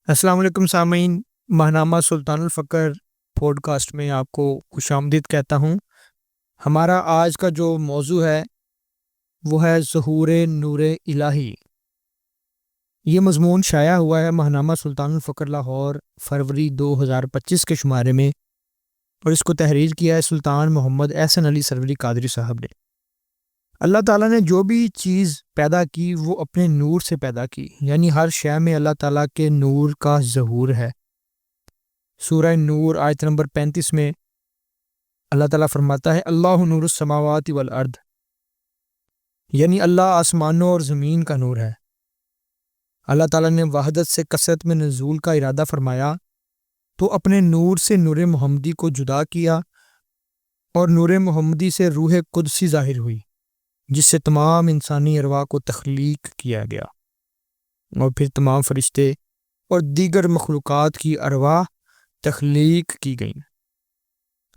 السلام علیکم سامعین، ماہنامہ سلطان الفقر پوڈ کاسٹ میں آپ کو خوش آمدید کہتا ہوں۔ ہمارا آج کا جو موضوع ہے وہ ہے ظہور نور الہی۔ یہ مضمون شائع ہوا ہے ماہنامہ سلطان الفقر لاہور فروری 2025 کے شمارے میں، اور اس کو تحریر کیا ہے سلطان محمد احسن علی سروری قادری صاحب نے۔ اللہ تعالیٰ نے جو بھی چیز پیدا کی وہ اپنے نور سے پیدا کی، یعنی ہر شے میں اللہ تعالیٰ کے نور کا ظہور ہے۔ سورہ نور آیت نمبر 35 میں اللہ تعالیٰ فرماتا ہے اللہ نور السماوات والارض، یعنی اللہ آسمانوں اور زمین کا نور ہے۔ اللہ تعالیٰ نے وحدت سے کثرت میں نزول کا ارادہ فرمایا تو اپنے نور سے نور محمدی کو جدا کیا، اور نور محمدی سے روح قدسی ظاہر ہوئی، جس سے تمام انسانی ارواح کو تخلیق کیا گیا، اور پھر تمام فرشتے اور دیگر مخلوقات کی ارواح تخلیق کی گئیں۔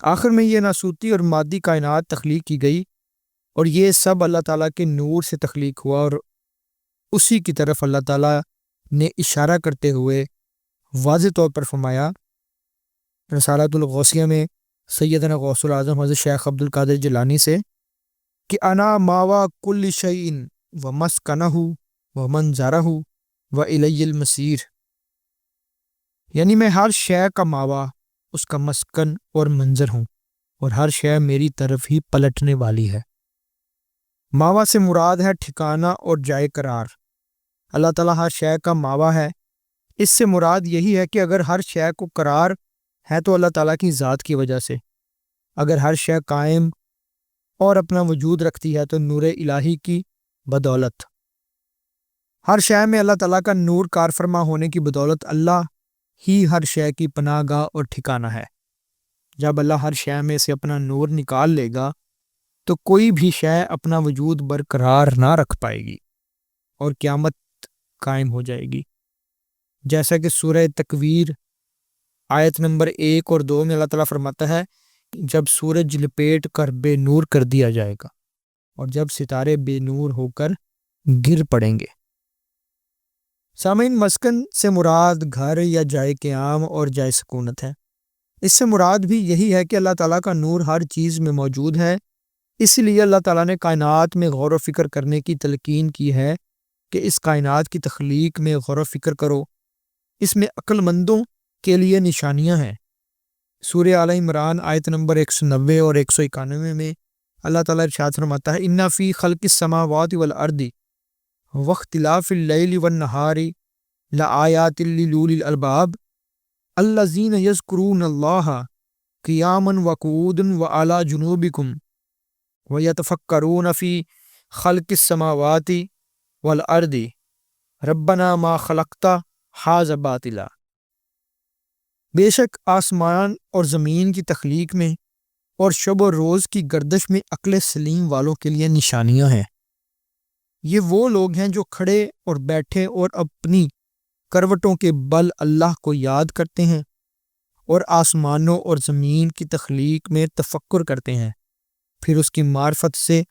آخر میں یہ ناسوتی اور مادی کائنات تخلیق کی گئی، اور یہ سب اللہ تعالیٰ کے نور سے تخلیق ہوا، اور اسی کی طرف اللہ تعالیٰ نے اشارہ کرتے ہوئے واضح طور پر فرمایا رسالۃ الغوثیہ میں سیدنا غوث العظم حضرت شیخ عبد القادر جیلانی سے کہ انا ماوا کل شیء و مسکنہ و منظرہ و الی المصیر، یعنی میں ہر شے کا ماوا، اس کا مسکن اور منظر ہوں، اور ہر شے میری طرف ہی پلٹنے والی ہے۔ ماوا سے مراد ہے ٹھکانہ اور جائے قرار۔ اللہ تعالیٰ ہر شے کا ماوا ہے۔ اس سے مراد یہی ہے کہ اگر ہر شے کو قرار ہے تو اللہ تعالیٰ کی ذات کی وجہ سے، اگر ہر شے قائم اور اپنا وجود رکھتی ہے تو نور الہی کی بدولت۔ ہر شے میں اللہ تعالیٰ کا نور کار فرما ہونے کی بدولت اللہ ہی ہر شے کی پناہ گاہ اور ٹھکانہ ہے۔ جب اللہ ہر شے میں سے اپنا نور نکال لے گا تو کوئی بھی شے اپنا وجود برقرار نہ رکھ پائے گی، اور قیامت قائم ہو جائے گی، جیسا کہ سورہ تکویر آیت نمبر 1 اور 2 میں اللہ تعالیٰ فرماتا ہے جب سورج لپیٹ کر بے نور کر دیا جائے گا، اور جب ستارے بے نور ہو کر گر پڑیں گے۔ سامعین، مسکن سے مراد گھر یا جائے قیام اور جائے سکونت ہے۔ اس سے مراد بھی یہی ہے کہ اللہ تعالیٰ کا نور ہر چیز میں موجود ہے۔ اس لیے اللہ تعالیٰ نے کائنات میں غور و فکر کرنے کی تلقین کی ہے کہ اس کائنات کی تخلیق میں غور و فکر کرو، اس میں عقل مندوں کے لیے نشانیاں ہیں۔ سورہ آل عمران آیت نمبر 190 اور 191 میں اللہ تعالیٰ ارشاد فرماتا ہے اِنَّ فِي خَلْقِ السَّمَاوَاتِ وَالْأَرْضِ وَاخْتِلَافِ اللَّيْلِ وَالنَّهَارِ لَآيَاتٍ لِّأُولِي الْأَلْبَابِ الَّذِينَ يَذْكُرُونَ اللَّهَ قِيَامًا وَقُعُودًا وَعَلَىٰ جُنُوبِهِمْ وَيَتَفَكَّرُونَ فِي خَلْقِ السَّمَاوَاتِ وَالْأَرْضِ رَبَّنَا مَا خَلَقْتَ هَٰذَا بَاطِلًا۔ بے شک آسمان اور زمین کی تخلیق میں اور شب و روز کی گردش میں عقل سلیم والوں کے لیے نشانیاں ہیں۔ یہ وہ لوگ ہیں جو کھڑے اور بیٹھے اور اپنی کروٹوں کے بل اللہ کو یاد کرتے ہیں، اور آسمانوں اور زمین کی تخلیق میں تفکر کرتے ہیں، پھر اس کی معرفت سے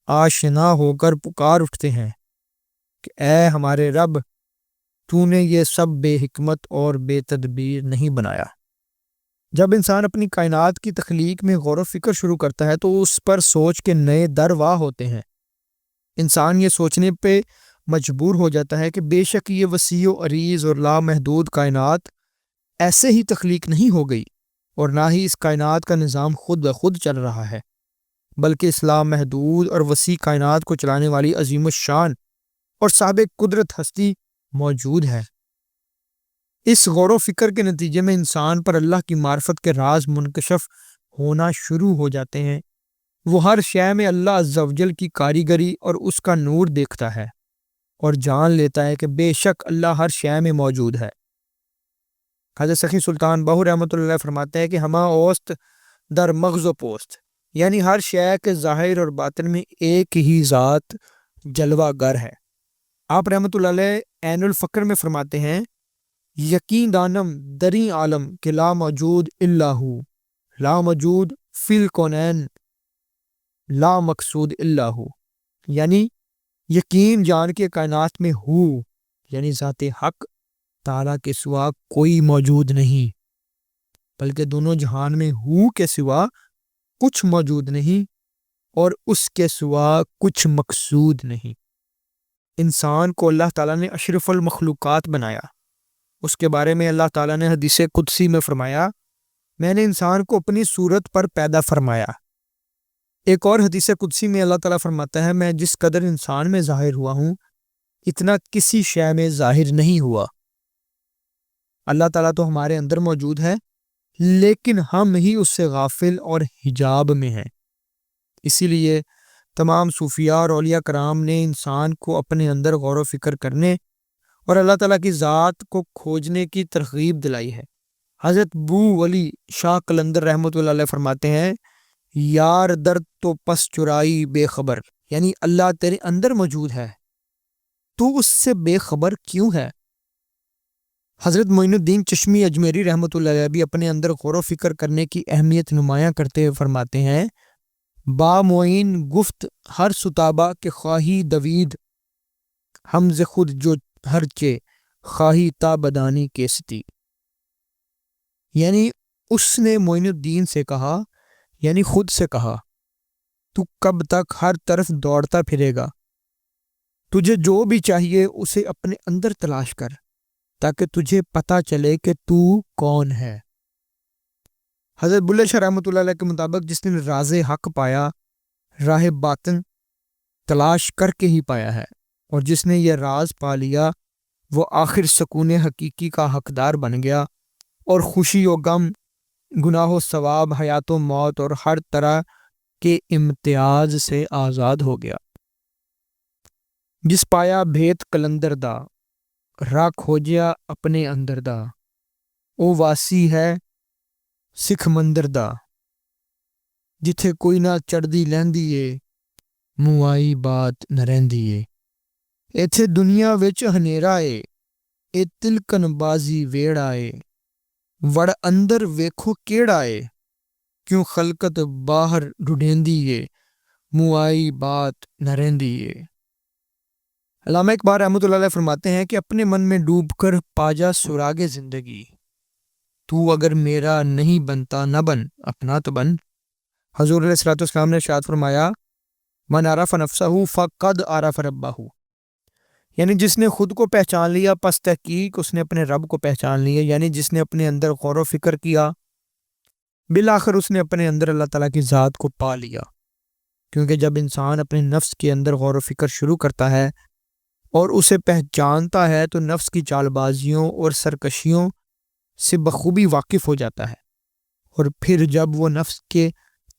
آشنا ہو کر پکار اٹھتے ہیں کہ اے ہمارے رب، تو نے یہ سب بے حکمت اور بے تدبیر نہیں بنایا۔ جب انسان اپنی کائنات کی تخلیق میں غور و فکر شروع کرتا ہے تو اس پر سوچ کے نئے در واہ ہوتے ہیں۔ انسان یہ سوچنے پہ مجبور ہو جاتا ہے کہ بے شک یہ وسیع و عریض اور لامحدود کائنات ایسے ہی تخلیق نہیں ہو گئی، اور نہ ہی اس کائنات کا نظام خود بخود چل رہا ہے، بلکہ اس لامحدود اور وسیع کائنات کو چلانے والی عظیم الشان اور صاحب قدرت ہستی موجود ہے۔ اس غور و فکر کے نتیجے میں انسان پر اللہ کی معرفت کے راز منکشف ہونا شروع ہو جاتے ہیں۔ وہ ہر شے میں اللہ عز و جل کی کاریگری اور اس کا نور دیکھتا ہے، اور جان لیتا ہے کہ بے شک اللہ ہر شے میں موجود ہے۔ حضرت سخی سلطان بہو رحمۃ اللہ علیہ فرماتے ہیں کہ ہما اوست در مغز و پوست، یعنی ہر شے کے ظاہر اور باطن میں ایک ہی ذات جلوہ گر ہے۔ آپ رحمۃ اللہ علیہ عین الفقر میں فرماتے ہیں یقین دانم دری عالم کہ لا موجود الا ہو، لا موجود فی الکونین لا مقصود الا ہو، یعنی یقین جان کے کائنات میں ہو یعنی ذات حق تعالیٰ کے سوا کوئی موجود نہیں، بلکہ دونوں جہان میں ہو کے سوا کچھ موجود نہیں اور اس کے سوا کچھ مقصود نہیں۔ انسان کو اللہ تعالیٰ نے اشرف المخلوقات بنایا۔ اس کے بارے میں اللہ تعالیٰ نے حدیث قدسی میں فرمایا، میں نے انسان کو اپنی صورت پر پیدا فرمایا۔ ایک اور حدیث قدسی میں اللہ تعالیٰ فرماتا ہے، میں جس قدر انسان میں ظاہر ہوا ہوں اتنا کسی شے میں ظاہر نہیں ہوا۔ اللہ تعالیٰ تو ہمارے اندر موجود ہے، لیکن ہم ہی اس سے غافل اور حجاب میں ہیں۔ اسی لیے تمام صوفیاء اور اولیاء کرام نے انسان کو اپنے اندر غور و فکر کرنے اور اللہ تعالیٰ کی ذات کو کھوجنے کی ترغیب دلائی ہے۔ حضرت بو ولی شاہ قلندر رحمۃ اللہ علیہ فرماتے ہیں، یار درد تو پس چرائی بے خبر، یعنی اللہ تیرے اندر موجود ہے، تو اس سے بے خبر کیوں ہے؟ حضرت معین الدین چشمی اجمیری رحمۃ اللہ علیہ بھی اپنے اندر غور و فکر کرنے کی اہمیت نمایاں کرتے ہوئے فرماتے ہیں، با معین گفت ہر ستابہ کے خواہی دوید، حمز خود جو ہر چے خواہی تا بدانی کیستی، یعنی اس نے معین الدین سے کہا، یعنی خود سے کہا، تو کب تک ہر طرف دوڑتا پھرے گا؟ تجھے جو بھی چاہیے اسے اپنے اندر تلاش کر تاکہ تجھے پتہ چلے کہ تو کون ہے۔ حضرت بلے شاہ رحمۃ اللہ علیہ کے مطابق جس نے راز حق پایا، راہ باطن تلاش کر کے ہی پایا ہے، اور جس نے یہ راز پا لیا وہ آخر سکون حقیقی کا حقدار بن گیا اور خوشی و غم، گناہ و ثواب، حیات و موت اور ہر طرح کے امتیاز سے آزاد ہو گیا۔ جس پایا بھیت کلندر دا، راہ کھوجیا اپنے اندر دا، او واسی ہے سکھ مندر دا، جتھے کوئی نہ چڑھدی لہندی اے، موائی بات نہ رہندی اے، ایتھے دنیا وچ ہنیرا اے، اے تلکن بازی ویڑا اے، وڑ اندر ویکھو کیڑا اے، کیوں خلقت باہر ڈھونڈیندی اے، موائی بات نہ رہندی اے۔ علامہ اقبال رحمۃ اللہ علیہ فرماتے ہیں کہ اپنے من میں ڈوب کر پاجا سراغ زندگی، تو اگر میرا نہیں بنتا نہ بن، اپنا تو بن۔ حضور علیہ الصلوۃ والسلام نے ارشاد فرمایا، من عرف نفسہ فقد عرف ربہ، یعنی جس نے خود کو پہچان لیا پس تحقیق اس نے اپنے رب کو پہچان لیا، یعنی جس نے اپنے اندر غور و فکر کیا بالآخر اس نے اپنے اندر اللہ تعالیٰ کی ذات کو پا لیا۔ کیونکہ جب انسان اپنے نفس کے اندر غور و فکر شروع کرتا ہے اور اسے پہچانتا ہے تو نفس کی چال بازیوں اور سرکشیوں سے بخوبی واقف ہو جاتا ہے، اور پھر جب وہ نفس کے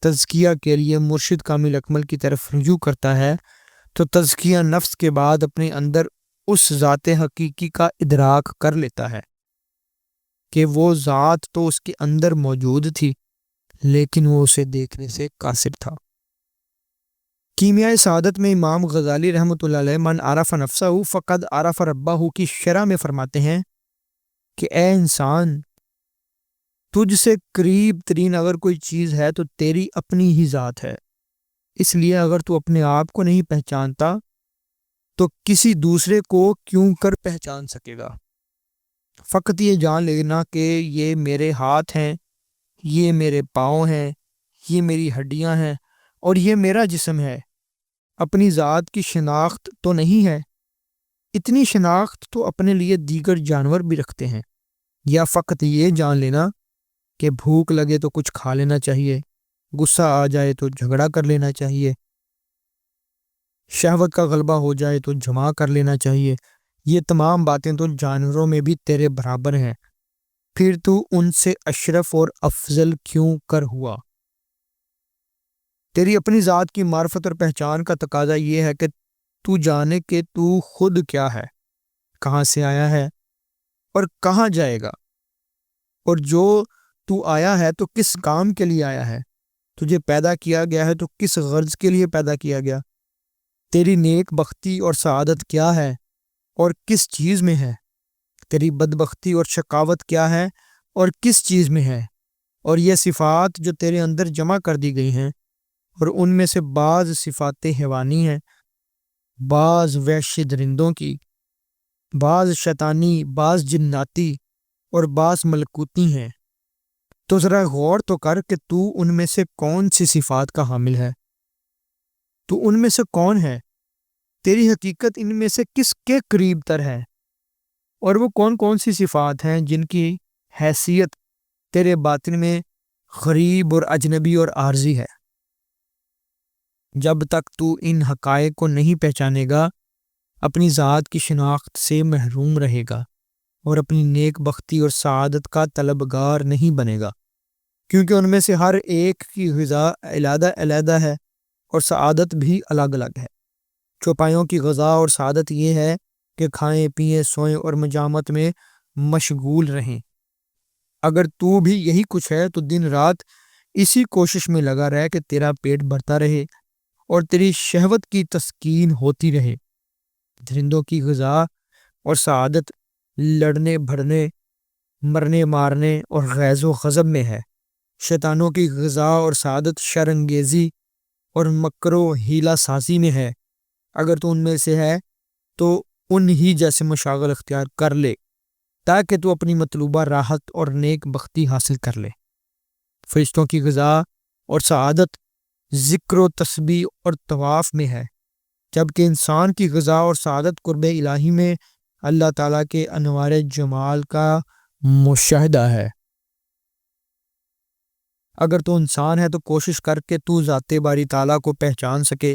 تزکیہ کے لیے مرشد کامل اکمل کی طرف رجوع کرتا ہے تو تزکیہ نفس کے بعد اپنے اندر اس ذات حقیقی کا ادراک کر لیتا ہے کہ وہ ذات تو اس کے اندر موجود تھی لیکن وہ اسے دیکھنے سے قاصر تھا۔ کیمیائے سعادت میں امام غزالی رحمۃ اللہ علیہ من عرف نفسہ فقد عرف ربہ کی شرح میں فرماتے ہیں کہ اے انسان، تجھ سے قریب ترین اگر کوئی چیز ہے تو تیری اپنی ہی ذات ہے، اس لیے اگر تو اپنے آپ کو نہیں پہچانتا تو کسی دوسرے کو کیوں کر پہچان سکے گا۔ فقط یہ جان لینا کہ یہ میرے ہاتھ ہیں، یہ میرے پاؤں ہیں، یہ میری ہڈیاں ہیں اور یہ میرا جسم ہے، اپنی ذات کی شناخت تو نہیں ہے۔ اتنی شناخت تو اپنے لیے دیگر جانور بھی رکھتے ہیں۔ یا فقط یہ جان لینا کہ بھوک لگے تو کچھ کھا لینا چاہیے، غصہ آ جائے تو جھگڑا کر لینا چاہیے، شہوت کا غلبہ ہو جائے تو جمع کر لینا چاہیے، یہ تمام باتیں تو جانوروں میں بھی تیرے برابر ہیں، پھر تو ان سے اشرف اور افضل کیوں کر ہوا؟ تیری اپنی ذات کی معرفت اور پہچان کا تقاضا یہ ہے کہ تو جانے کہ تو خود کیا ہے، کہاں سے آیا ہے اور کہاں جائے گا، اور جو تو آیا ہے تو کس کام کے لیے آیا ہے، تجھے پیدا کیا گیا ہے تو کس غرض کے لیے پیدا کیا گیا، تیری نیک بختی اور سعادت کیا ہے اور کس چیز میں ہے، تیری بدبختی اور شقاوت کیا ہے اور کس چیز میں ہے، اور یہ صفات جو تیرے اندر جمع کر دی گئی ہیں اور ان میں سے بعض صفات حیوانی ہیں، بعض وحشی درندوں کی بعض شیطانی، بعض جناتی اور بعض ملکوتی ہیں۔ تو ذرا غور تو کر کہ تو ان میں سے کون سی صفات کا حامل ہے، تو ان میں سے کون ہے، تیری حقیقت ان میں سے کس کے قریب تر ہے، اور وہ کون کون سی صفات ہیں جن کی حیثیت تیرے باطن میں غریب اور اجنبی اور عارضی ہے۔ جب تک تو ان حقائق کو نہیں پہچانے گا، اپنی ذات کی شناخت سے محروم رہے گا اور اپنی نیک بختی اور سعادت کا طلبگار نہیں بنے گا، کیونکہ ان میں سے ہر ایک کی غذا علیحدہ علیحدہ ہے اور سعادت بھی الگ الگ ہے۔ چوپایوں کی غذا اور سعادت یہ ہے کہ کھائیں پئیں سوئیں اور مجامت میں مشغول رہیں۔ اگر تو بھی یہی کچھ ہے تو دن رات اسی کوشش میں لگا رہے کہ تیرا پیٹ بھرتا رہے اور تیری شہوت کی تسکین ہوتی رہے۔ درندوں کی غذا اور سعادت لڑنے بھڑنے، مرنے مارنے اور غیظ و غضب میں ہے۔ شیطانوں کی غذا اور سعادت شر انگیزی اور مکر و حیلہ سازی میں ہے۔ اگر تو ان میں سے ہے تو ان ہی جیسے مشاغل اختیار کر لے تاکہ تو اپنی مطلوبہ راحت اور نیک بختی حاصل کر لے۔ فرشتوں کی غذا اور سعادت ذکر و تسبیح اور طواف میں ہے، جبکہ انسان کی غذا اور سعادت قرب الہی میں اللہ تعالیٰ کے انوار جمال کا مشاہدہ ہے۔ اگر تو انسان ہے تو کوشش کر کے تو ذات باری تعالیٰ کو پہچان سکے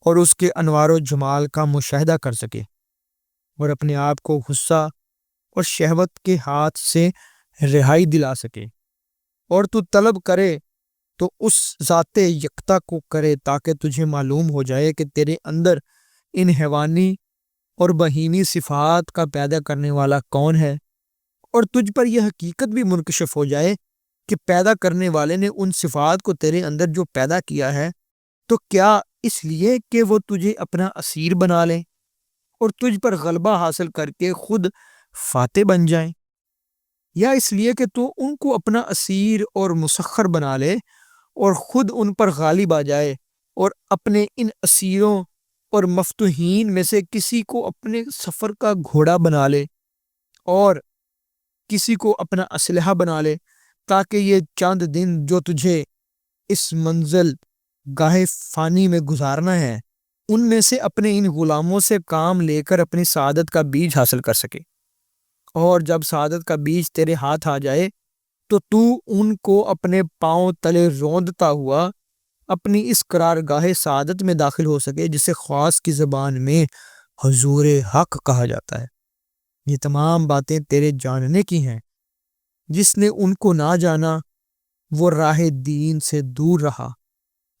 اور اس کے انوار و جمال کا مشاہدہ کر سکے، اور اپنے آپ کو غصہ اور شہوت کے ہاتھ سے رہائی دلا سکے، اور تو طلب کرے تو اس ذات یکتا کو کرے تاکہ تجھے معلوم ہو جائے کہ تیرے اندر ان حیوانی اور بہیمی صفات کا پیدا کرنے والا کون ہے، اور تجھ پر یہ حقیقت بھی منکشف ہو جائے کہ پیدا کرنے والے نے ان صفات کو تیرے اندر جو پیدا کیا ہے تو کیا اس لیے کہ وہ تجھے اپنا اسیر بنا لیں اور تجھ پر غلبہ حاصل کر کے خود فاتح بن جائیں، یا اس لیے کہ تو ان کو اپنا اسیر اور مسخر بنا لے اور خود ان پر غالب آ جائے اور اپنے ان اسیروں اور مفتوحین میں سے کسی کو اپنے سفر کا گھوڑا بنا لے اور کسی کو اپنا اسلحہ بنا لے، تاکہ یہ چند دن جو تجھے اس منزل گاہ فانی میں گزارنا ہے ان میں سے اپنے ان غلاموں سے کام لے کر اپنی سعادت کا بیج حاصل کر سکے۔ اور جب سعادت کا بیج تیرے ہاتھ آ جائے تو ان کو اپنے پاؤں تلے روندتا ہوا اپنی اس قرارگاہ سعادت میں داخل ہو سکے جسے خاص کی زبان میں حضور حق کہا جاتا ہے۔ یہ تمام باتیں تیرے جاننے کی ہیں۔ جس نے ان کو نہ جانا وہ راہ دین سے دور رہا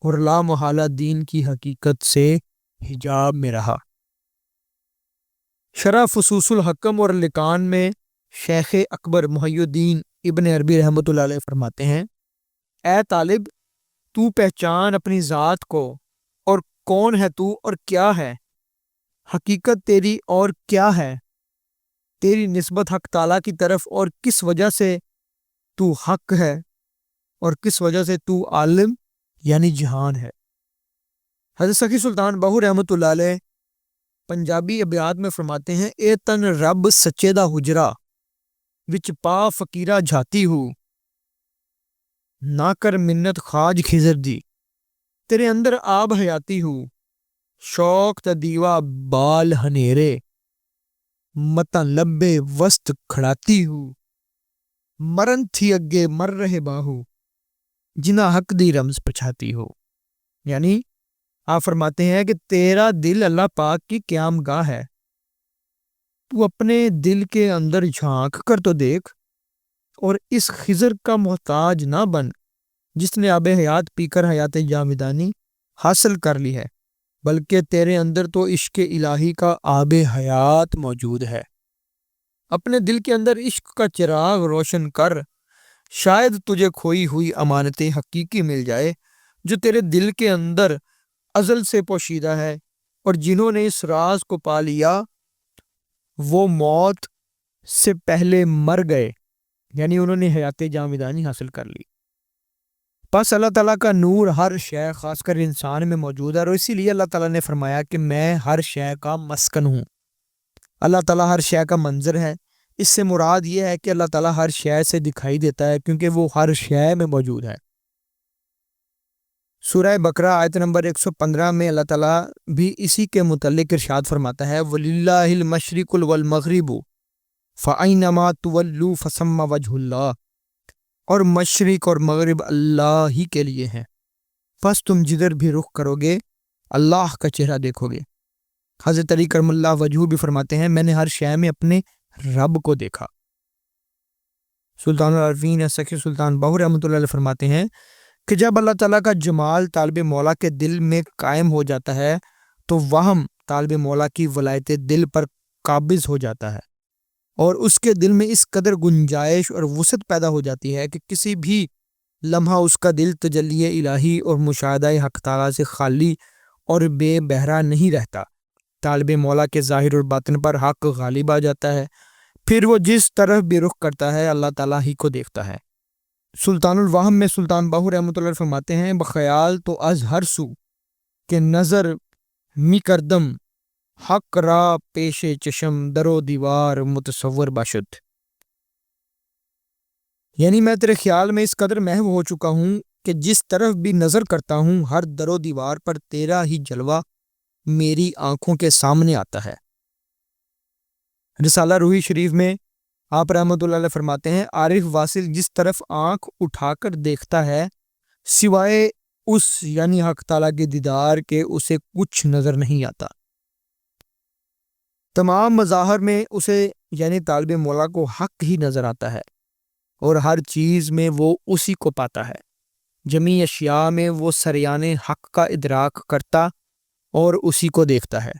اور لا محالہ دین کی حقیقت سے حجاب میں رہا۔ شرح فصوص الحکم اور لکان میں شیخ اکبر محی الدین ابن عربی رحمۃ اللہ علیہ فرماتے ہیں، اے طالب، تو پہچان اپنی ذات کو اور کون ہے تو اور کیا ہے، حقیقت تیری اور کیا ہے، تیری نسبت حق تعالیٰ کی طرف اور کس وجہ سے تو حق ہے اور کس وجہ سے تو عالم یعنی جہان ہے۔ حضرت سخی سلطان باہو رحمۃ اللہ علیہ پنجابی ابیات میں فرماتے ہیں، اے تن رب سچے دا حجرا وچ پا فقیرہ جھاتی ہو، نہ کر منت خواج خضر دی، تیرے اندر آب حیاتی ہو، شوق تا دیوا بال ہنیرے، متاں لبے وسط کھڑاتی ہو، مرن تھی اگے مر رہے باہو، جنا حق دی رمز پچھاتی ہو۔ یعنی آپ فرماتے ہیں کہ تیرا دل اللہ پاک کی قیام گاہ ہے، تو اپنے دل کے اندر جھانک کر تو دیکھ اور اس خضر کا محتاج نہ بن جس نے آب حیات پی کر حیات جاودانی حاصل کر لی ہے، بلکہ تیرے اندر تو عشق الہی کا آب حیات موجود ہے۔ اپنے دل کے اندر عشق کا چراغ روشن کر، شاید تجھے کھوئی ہوئی امانت حقیقی مل جائے جو تیرے دل کے اندر ازل سے پوشیدہ ہے، اور جنہوں نے اس راز کو پا لیا وہ موت سے پہلے مر گئے، یعنی انہوں نے حیات جاودانی حاصل کر لی۔ پس اللہ تعالیٰ کا نور ہر شے خاص کر انسان میں موجود ہے، اور اسی لیے اللہ تعالیٰ نے فرمایا کہ میں ہر شے کا مسکن ہوں۔ اللہ تعالیٰ ہر شے کا منظر ہے۔ اس سے مراد یہ ہے کہ اللہ تعالیٰ ہر شے سے دکھائی دیتا ہے کیونکہ وہ ہر شے میں موجود ہے۔ سورہ بقرہ آیت نمبر 115 میں اللہ تعالیٰ بھی اسی کے متعلق ارشاد فرماتا ہے وَلِلَّهِ الْمَشْرِقُ وَالْمَغْرِبُ فَأَيْنَمَا تُوَلُّوا فَثَمَّ وَجْهُ اللَّهِ، اور مشرق اور مغرب اللہ ہی کے لیے ہیں، پس تم جدھر بھی رخ کرو گے اللہ کا چہرہ دیکھو گے۔ حضرت علی کرم اللہ وجہہ بھی فرماتے ہیں میں نے ہر شے میں اپنے رب کو دیکھا۔ سلطان العارفین سخی سلطان باہو رحمۃ اللہ علیہ فرماتے ہیں کہ جب اللہ تعالیٰ کا جمال طالب مولا کے دل میں قائم ہو جاتا ہے تو وہم طالب مولا کی ولایت دل پر قابض ہو جاتا ہے، اور اس کے دل میں اس قدر گنجائش اور وسعت پیدا ہو جاتی ہے کہ کسی بھی لمحہ اس کا دل تجلی الہی اور مشاہدہ حق تعالیٰ سے خالی اور بے بہرا نہیں رہتا۔ طالب مولا کے ظاہر اور باطن پر حق غالب آ جاتا ہے، پھر وہ جس طرف بھی رخ کرتا ہے اللہ تعالیٰ ہی کو دیکھتا ہے۔ سلطان الوہم میں سلطان باہو رحمۃ اللہ فرماتے ہیں بخیال تو از ہر سو کہ نظر می کردم حق را پیش چشم درو دیوار متصور باشد، یعنی میں تیرے خیال میں اس قدر محو ہو چکا ہوں کہ جس طرف بھی نظر کرتا ہوں ہر در و دیوار پر تیرا ہی جلوہ میری آنکھوں کے سامنے آتا ہے۔ رسالہ روحی شریف میں آپ رحمۃ اللہ علیہ فرماتے ہیں عارف واصل جس طرف آنکھ اٹھا کر دیکھتا ہے سوائے اس یعنی حق تعالیٰ کے دیدار کے اسے کچھ نظر نہیں آتا۔ تمام مظاہر میں اسے یعنی طالب مولا کو حق ہی نظر آتا ہے، اور ہر چیز میں وہ اسی کو پاتا ہے۔ جمیع اشیاء میں وہ سریان حق کا ادراک کرتا اور اسی کو دیکھتا ہے۔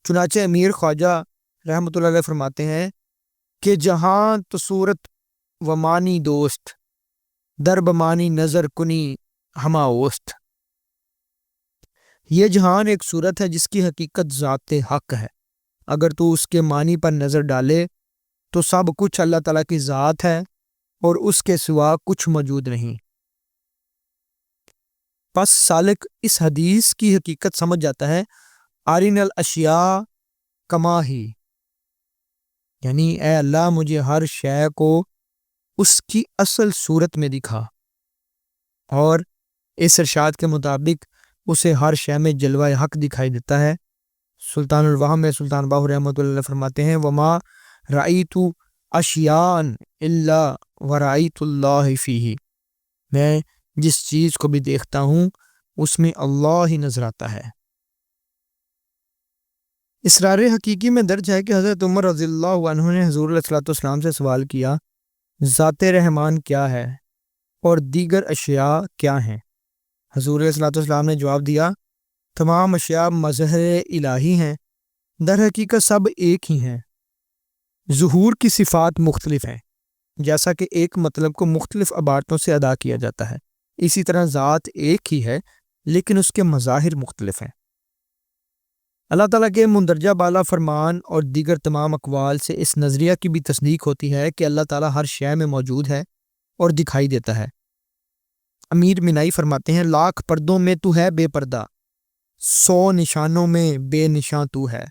چنانچہ امیر خواجہ رحمۃ اللہ علیہ فرماتے ہیں کہ جہاں تو صورت و معنی دوست در بمانی نظر کنی ہما اوست، یہ جہان ایک صورت ہے جس کی حقیقت ذات حق ہے، اگر تو اس کے معنی پر نظر ڈالے تو سب کچھ اللہ تعالیٰ کی ذات ہے اور اس کے سوا کچھ موجود نہیں۔ پس سالک اس حدیث کی حقیقت سمجھ جاتا ہے آرین الاشیاء کما ہی، یعنی اے اللہ مجھے ہر شے کو اس کی اصل صورت میں دکھا، اور اس ارشاد کے مطابق اسے ہر شے میں جلوہ حق دکھائی دیتا ہے۔ سلطان الوہم میں سلطان باہو رحمۃ اللہ فرماتے ہیں وما رأیت اشیاء الا ورأیت اللہ فیہ، میں جس چیز کو بھی دیکھتا ہوں اس میں اللہ ہی نظر آتا ہے۔ اسرار حقیقی میں درج ہے کہ حضرت عمر رضی اللہ عنہ نے حضور علیہ السلام سے سوال کیا ذات رحمان کیا ہے اور دیگر اشیاء کیا ہیں؟ حضور علیہ السلام نے جواب دیا تمام اشیاء مظہر الہی ہیں، در حقیقت سب ایک ہی ہیں، ظہور کی صفات مختلف ہیں، جیسا کہ ایک مطلب کو مختلف عبارتوں سے ادا کیا جاتا ہے، اسی طرح ذات ایک ہی ہے لیکن اس کے مظاہر مختلف ہیں۔ اللہ تعالیٰ کے مندرجہ بالا فرمان اور دیگر تمام اقوال سے اس نظریہ کی بھی تصدیق ہوتی ہے کہ اللہ تعالیٰ ہر شے میں موجود ہے اور دکھائی دیتا ہے۔ امیر مینائی فرماتے ہیں لاکھ پردوں میں تو ہے بے پردہ، 100 نشانوں میں بے نشاں تو ہے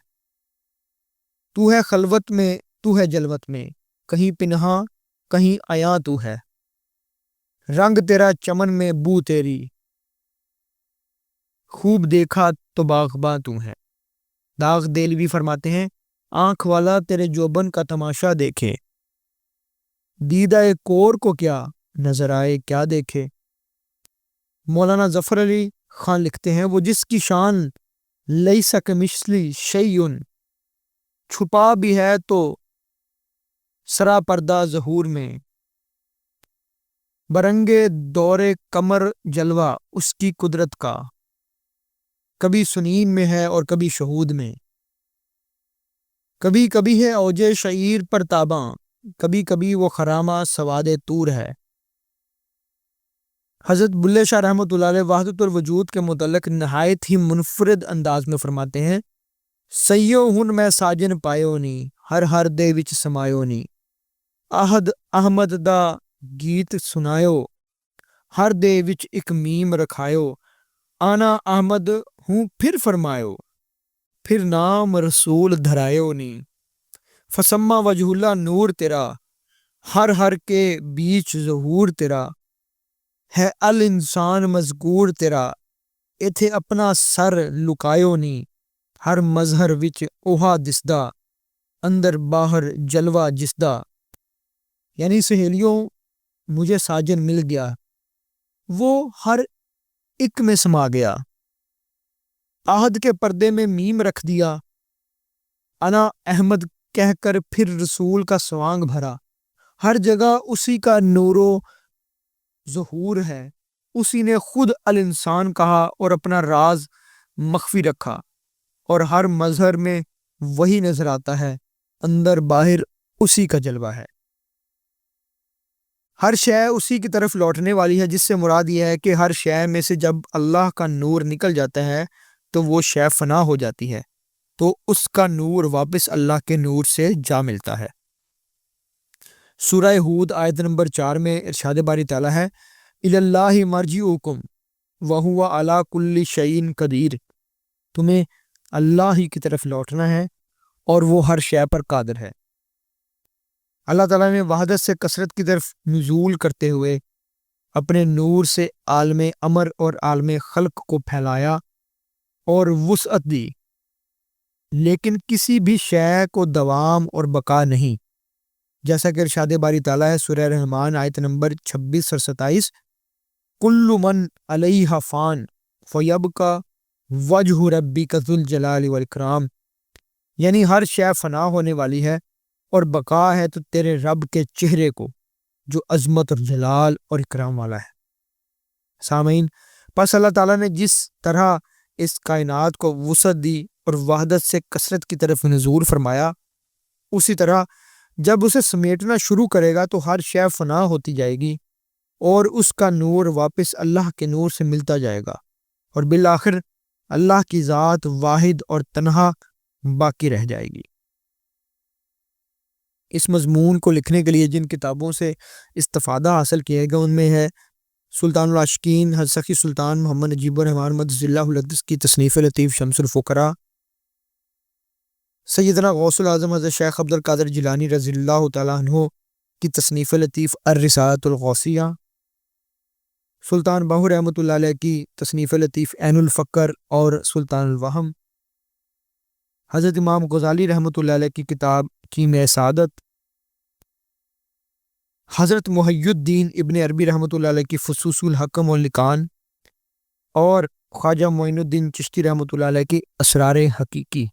خلوت میں تو ہے جلوت میں، کہیں پنہاں کہیں عیاں تو ہے، رنگ تیرا چمن میں بو تیری، خوب دیکھا تو باغباں تو ہے۔ داغ دہلوی فرماتے ہیں آنکھ والا تیرے جوبن کا تماشا دیکھے، دیدہ کور کو کیا نظر آئے کیا دیکھے۔ مولانا ظفر علی خان لکھتے ہیں وہ جس کی شان لیس کمثلہ شیء، چھپا بھی ہے تو سرا پردہ ظہور میں، برنگے دور قمر جلوہ اس کی قدرت کا، کبھی سنین میں ہے اور کبھی شہود میں، کبھی کبھی ہے اوج شعیر پر تاباں، کبھی کبھی وہ خرامہ سواد طور ہے۔ حضرت بلے شاہ رحمۃ اللہ علیہ وحدت الوجود کے متعلق نہایت ہی منفرد انداز میں فرماتے ہیں سیو ہن میں ساجن پایو نی ہر دے وچ سمایو نی، احد احمد دا گیت سنایو ہر دے وچ ایک میم رکھایو، آنا احمد ہوں پھر فرمایو، پھر نام رسول دھرائیو نی، فسما وجہ اللہ نور تیرا، ہر کے بیچ ظہور تیرا، ہے الانسان مذکور تیرا، ایتھے اپنا سر لکایو نی، ہر مظہر وچ اوہا دسدا، اندر باہر جلوہ جسدا۔ یعنی سہیلیوں مجھے ساجن مل گیا، وہ ہر ایک میں سما گیا، عہد کے پردے میں میم رکھ دیا، انا احمد کہہ کر پھر رسول کا سوانگ بھرا، ہر جگہ اسی کا نور و ظہور ہے، اسی نے خود الانسان کہا اور اپنا راز مخفی رکھا، اور ہر مظہر میں وہی نظر آتا ہے، اندر باہر اسی کا جلوہ ہے۔ ہر شے اسی کی طرف لوٹنے والی ہے، جس سے مراد یہ ہے کہ ہر شے میں سے جب اللہ کا نور نکل جاتا ہے تو وہ شے فنا ہو جاتی ہے، تو اس کا نور واپس اللہ کے نور سے جا ملتا ہے۔ سورہ ہود آیت نمبر 4 میں ارشاد باری تعالیٰ ہے اِلَى اللَّهِ مَرْجِعُكُمْ وَهُوَ عَلَى كُلِّ شَيْءٍ قدیر، تمہیں اللہ ہی کی طرف لوٹنا ہے اور وہ ہر شے پر قادر ہے۔ اللہ تعالیٰ نے وحدت سے کثرت کی طرف نزول کرتے ہوئے اپنے نور سے عالم امر اور عالم خلق کو پھیلایا اور وسعت دی، لیکن کسی بھی شے کو دوام اور بقا نہیں، جیسا کہ ارشاد باری تعالیٰ ہے سورہ رحمان آیت نمبر 26 اور 27، کل من علیہا فان فیبقا وجہ ربک ذو الجلال والاکرام، یعنی ہر شے فنا ہونے والی ہے اور بقا ہے تو تیرے رب کے چہرے کو جو عظمت اور جلال اور اکرام والا ہے۔ سامعین، پس اللہ تعالیٰ نے جس طرح اس کائنات کو وسعت دی اور وحدت سے کثرت کی طرف نزول فرمایا، اسی طرح جب اسے سمیٹنا شروع کرے گا تو ہر شے فنا ہوتی جائے گی اور اس کا نور واپس اللہ کے نور سے ملتا جائے گا، اور بالآخر اللہ کی ذات واحد اور تنہا باقی رہ جائے گی۔ اس مضمون کو لکھنے کے لیے جن کتابوں سے استفادہ حاصل کیا گیا ان میں ہے سلطان العاشقین حضرت سخی سلطان محمد نجیب الرحمن مدث اللہ القدس کی تصنیف لطیف شمس الفقراء، سیدنا غوث العظم حضرت شیخ عبد القادر جیلانی رضی اللہ تعالیٰ عنہ کی تصنیف لطیف الرسالۃ الغوثیہ، سلطان باہو رحمۃ اللہ علیہ کی تصنیف لطیف عین الفقر اور سلطان الوہم، حضرت امام غزالی رحمۃ اللہ علیہ کی کتاب کیمیائے سعادت، حضرت محی الدین ابن عربی رحمۃ اللہ علیہ کی فصوص الحکم واللکان، اور خواجہ معین الدین چشتی رحمۃ اللہ علیہ کی اسرار حقیقی۔